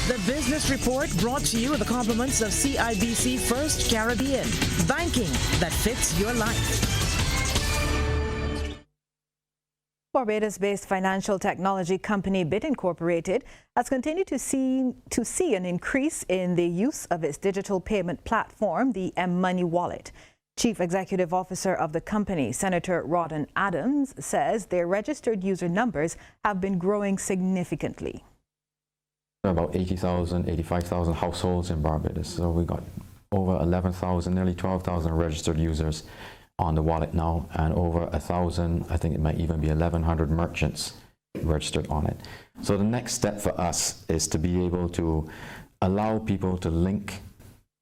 The Business Report brought to you with the compliments of CIBC First Caribbean. Banking that fits your life. Barbados-based financial technology company BIT Incorporated has continued to see an increase in the use of its digital payment platform, the M-Money wallet. Chief Executive Officer of the company, Senator Rawdon Adams, says their registered user numbers have been growing significantly. About 80,000, 85,000 households in Barbados. So we got over 11,000, nearly 12,000 registered users on the wallet now, and over 1,000, I think it might even be 1,100 merchants registered on it. So the next step for us is to be able to allow people to link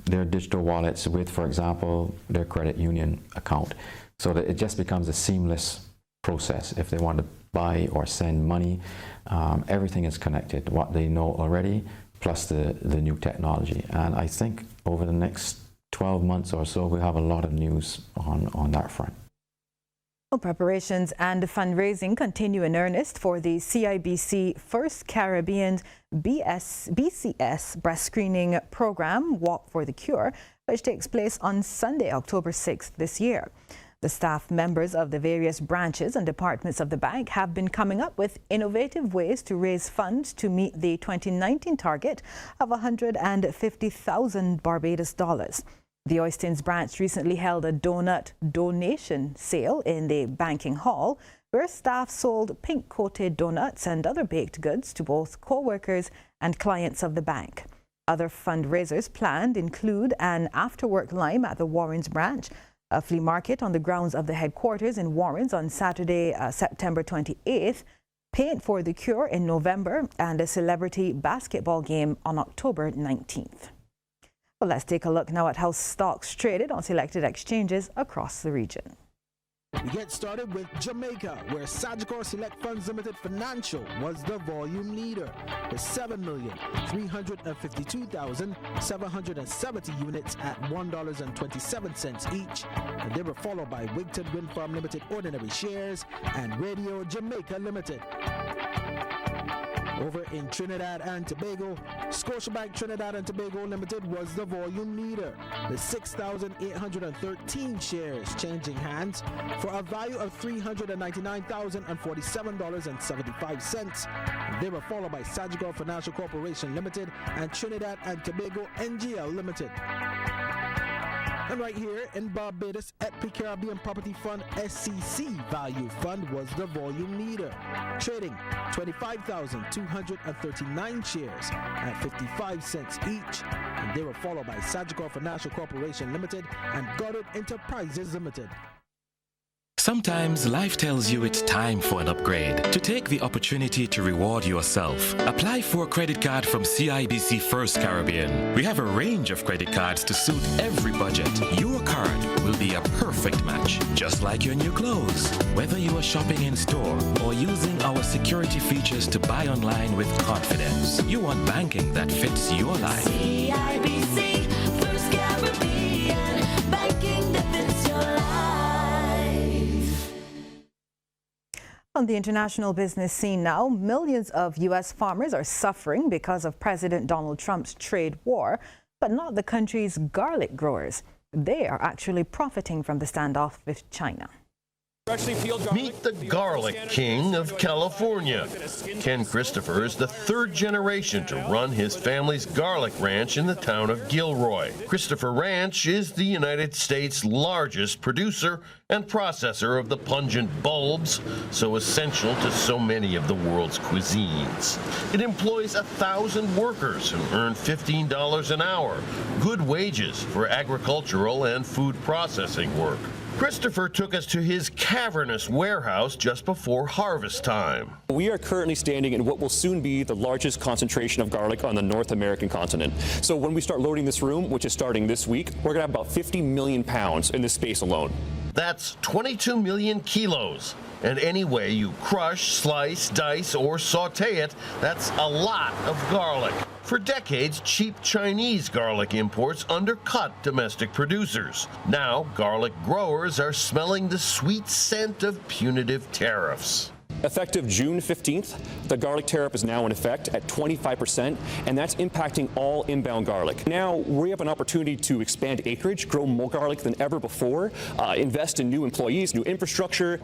their digital wallets with, for example, their credit union account, so that it just becomes a seamless process. If they want to buy or send money, everything is connected, what they know already, plus the new technology. And I think over the next 12 months or so, we'll have a lot of news on that front. Well, preparations and fundraising continue in earnest for the CIBC First Caribbean BCS breast screening program, Walk for the Cure, which takes place on Sunday, October 6th this year. The staff members of the various branches and departments of the bank have been coming up with innovative ways to raise funds to meet the 2019 target of $150,000 Barbados dollars. The Oistins branch recently held a donut donation sale in the banking hall, where staff sold pink-coated donuts and other baked goods to both co-workers and clients of the bank. Other fundraisers planned include an after-work lime at the Warrens branch, a flea market on the grounds of the headquarters in Warrens on Saturday, September 28th, Paint for the Cure in November, and a celebrity basketball game on October 19th. Well, let's take a look now at how stocks traded on selected exchanges across the region. We get started with Jamaica, where Sagicor Select Funds Limited Financial was the volume leader with 7,352,770 units at $1.27 each. And they were followed by Wigton Wind Farm Limited Ordinary Shares and Radio Jamaica Limited. Over in Trinidad and Tobago, Scotiabank Trinidad and Tobago Limited was the volume leader, with 6,813 shares changing hands for a value of $399,047.75. They were followed by Sagicor Financial Corporation Limited and Trinidad and Tobago NGL Limited. And right here in Barbados, Epic Caribbean Property Fund SCC Value Fund was the volume leader, trading 25,239 shares at 55 cents each. And they were followed by Sagicor Financial Corporation Limited and Goddard Enterprises Limited. Sometimes life tells you it's time for an upgrade. To take the opportunity to reward yourself, apply for a credit card from CIBC First Caribbean. We have a range of credit cards to suit every budget. Your card will be a perfect match, just like your new clothes. Whether you are shopping in store or using our security features to buy online with confidence, you want banking that fits your life. CIBC First Caribbean, banking that fits your life. On the international business scene now, millions of U.S. farmers are suffering because of President Donald Trump's trade war, but not the country's garlic growers. They are actually profiting from the standoff with China. Meet the garlic king of California. Ken Christopher is the third generation to run his family's garlic ranch in the town of Gilroy. Christopher Ranch is the United States' largest producer and processor of the pungent bulbs so essential to so many of the world's cuisines. It employs 1,000 workers who earn $15 an hour, good wages for agricultural and food processing work. Christopher took us to his cavernous warehouse just before harvest time. We are currently standing in what will soon be the largest concentration of garlic on the North American continent. So when we start loading this room, which is starting this week, we're going to have about 50 million pounds in this space alone. That's 22 million kilos. And any way you crush, slice, dice, or saute it, that's a lot of garlic. For decades, cheap Chinese garlic imports undercut domestic producers. Now, garlic growers are smelling the sweet scent of punitive tariffs. Effective June 15th, the garlic tariff is now in effect at 25%, and that's impacting all inbound garlic. Now we have an opportunity to expand acreage, grow more garlic than ever before, invest in new employees, new infrastructure.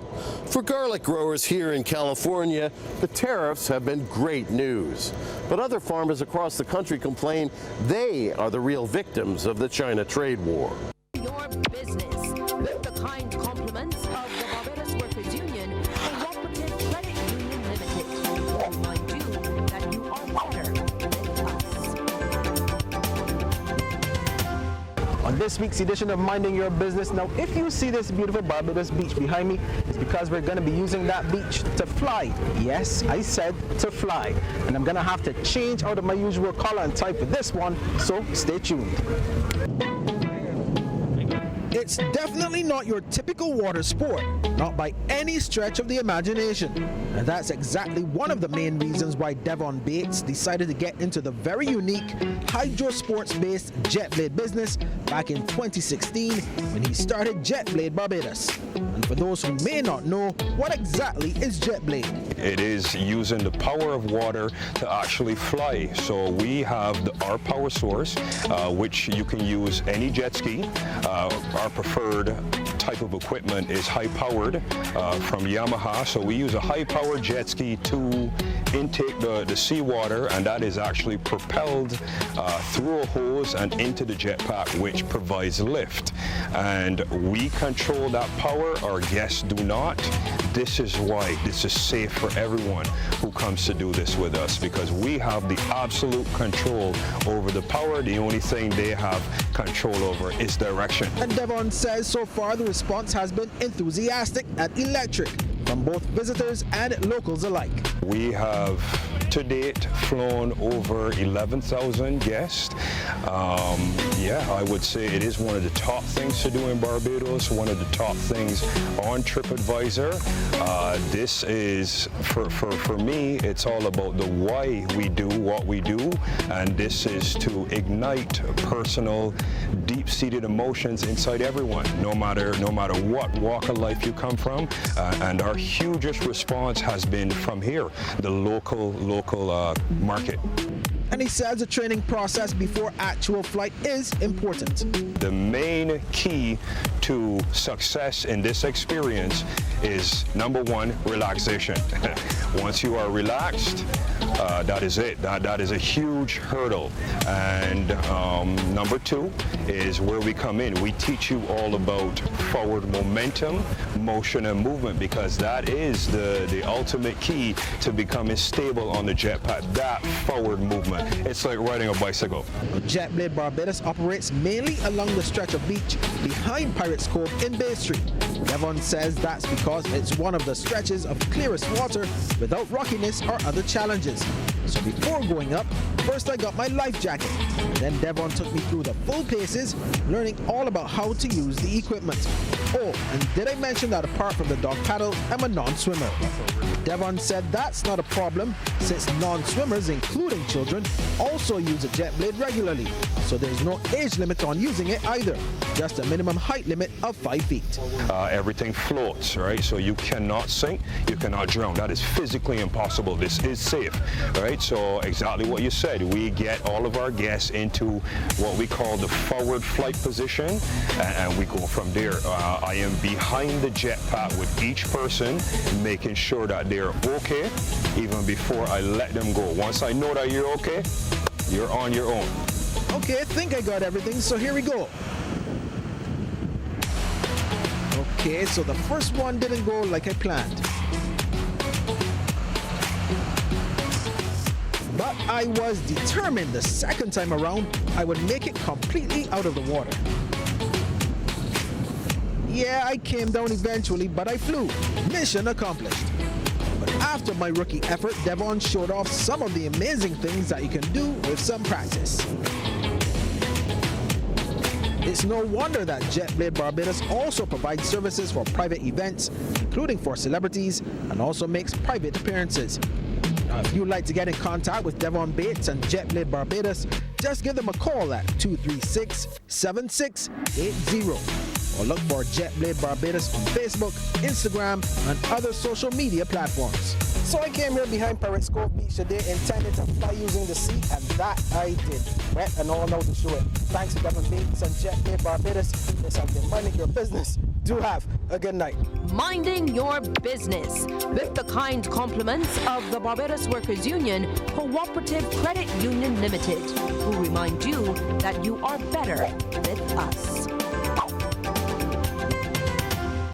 For garlic growers here in California, the tariffs have been great news. But other farmers across the country complain they are the real victims of the China trade war. Your business with the kind compliments of the Barbados Workers Union, Cooperative Credit Union Limited. We remind you that you are better than us. On this week's edition of Minding Your Business. Now, if you see this beautiful Barbados beach behind me, it's because we're going to be using that beach to fly. Yes, I said to fly. And I'm going to have to change out of my usual color and type for this one, so stay tuned. It's definitely not your typical water sport, not by any stretch of the imagination. And that's exactly one of the main reasons why Devon Bates decided to get into the very unique hydro sports-based jet blade business back in 2016 when he started Jet Blade Barbados. And for those who may not know, what exactly is jet blade? It is using the power of water to actually fly. So we have our power source, which you can use any jet ski. Our preferred type of equipment is high-powered from Yamaha. So we use a high-powered jet ski to intake the seawater, and that is actually propelled through a hose and into the jetpack, which provides lift. And we control that power. Our guests do not. This is why this is safe for everyone who comes to do this with us, because we have the absolute control over the power. The only thing they have control over is direction. And Devon says so far the response has been enthusiastic and electric from both visitors and locals alike. We have to date flown over 11,000 guests. Yeah, I would say it is one of the top things to do in Barbados, one of the top things on TripAdvisor. This is, for me, it's all about the why we do what we do, and this is to ignite personal, deep-seated emotions inside everyone, no matter what walk of life you come from. And our hugest response has been from here, the local market. And he says the training process before actual flight is important. The main key to success in this experience is, number one, relaxation. Once you are relaxed, that is it. That is a huge hurdle. And number two is where we come in. We teach you all about forward momentum, motion, and movement, because that is the ultimate key to becoming stable on the jetpack, that forward movement. It's like riding a bicycle. Jet Blade Barbados operates mainly along the stretch of beach behind Pirates Cove in Bay Street. Devon says that's because it's one of the stretches of clearest water without rockiness or other challenges. So before going up, first I got my life jacket. Then Devon took me through the full paces, learning all about how to use the equipment. Oh, and did I mention that apart from the dog paddle, I'm a non-swimmer. Devon said that's not a problem, since non-swimmers, including children, also use a jet blade regularly. So there's no age limit on using it either, just a minimum height limit of 5 feet. Everything floats, right? So you cannot sink, you cannot drown. That is physically impossible. This is safe, right? So exactly what you said, we get all of our guests into what we call the forward flight position, and we go from there. I am behind the jetpack with each person, making sure that they're okay even before I let them go. Once I know that you're okay, you're on your own. Okay, I think I got everything, so here we go. Okay, so the first one didn't go like I planned. But I was determined the second time around I would make it completely out of the water. Yeah, I came down eventually, but I flew. Mission accomplished. But after my rookie effort, Devon showed off some of the amazing things that you can do with some practice. It's no wonder that Jet Blade Barbados also provides services for private events, including for celebrities, and also makes private appearances. Now, if you'd like to get in contact with Devon Bates and Jet Blade Barbados, just give them a call at 236-7680. or look for JetBlade Barbados on Facebook, Instagram, and other social media platforms. So I came here behind Periscope Beach today intending to fly using the sea, and that I did. Wet and all out to show it. Thanks to Devon Bates and JetBlade Barbados. This has been Minding Your Business. Do have a good night. Minding your business with the kind compliments of the Barbados Workers Union Cooperative Credit Union Limited, who remind you that you are better with us.